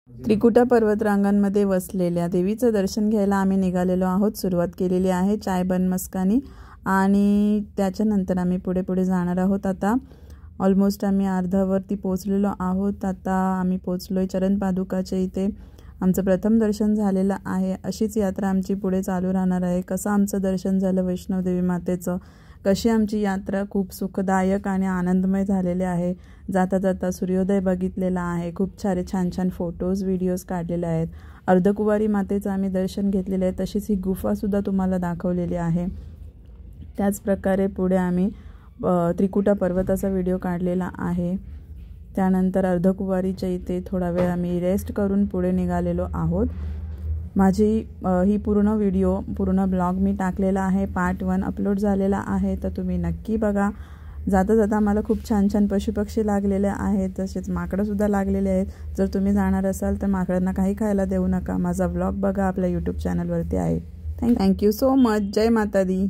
त्रिकुटा पर्वतरांगांमध्ये वसलेल्या देवीचं दर्शन घ्यायला आम्ही निघालेलो आहोत। सुरुवात केलेली आहे चाय बन मस्कानी आणि त्याच्यानंतर आम्ही पुढे जाणार आहोत। आता ऑलमोस्ट आम्ही अर्ध्यावरती पोहोचलेलो आहोत। आता आम्ही पोहोचलोय चरण पादुकाच्या इथे। आमचं प्रथम दर्शन झालेलं आहे। अशीच यात्रा आमची पुढे चालू राहणार आहे। कसं आमचं दर्शन झालं वैष्णोदेवी मातेचं, कशी आमची यात्रा खूप सुखदायक आणि आनंदमय झालेली आहे। जाता जाता सूर्योदय बघितलेला आहे। खूप सारे छान छान फोटोज व्हिडिओज काढलेले आहेत। अर्धकुवारी मातेचं आम्ही दर्शन घेतलेले आहे। तशीच ही गुफासुद्धा तुम्हाला दाखवलेली आहे। त्याच प्रकारे पुढे आम्ही त्रिकुटा पर्वताचा व्हिडिओ काढलेला आहे। त्यानंतर अर्धकुवारीच्या इथे थोडा वेळ आम्ही रेस्ट करून पुढे निघालेलो आहोत। माझी ही पूर्ण ब्लॉग मी टाकलेला आहे। पार्ट 1 अपलोड झालेला आहे, तर तुम्ही नक्की बघा। जाता जाता आम्हाला खूप छान छान पशुपक्षी लागलेले आहेत, तसेच माकडंसुद्धा लागलेले आहेत। जर तुम्ही जाणार असाल तर माकडांना काही खायला देऊ नका। माझा ब्लॉग बघा, आपल्या यूट्यूब चॅनलवरती आहे। Thank you so much. जय माता दी।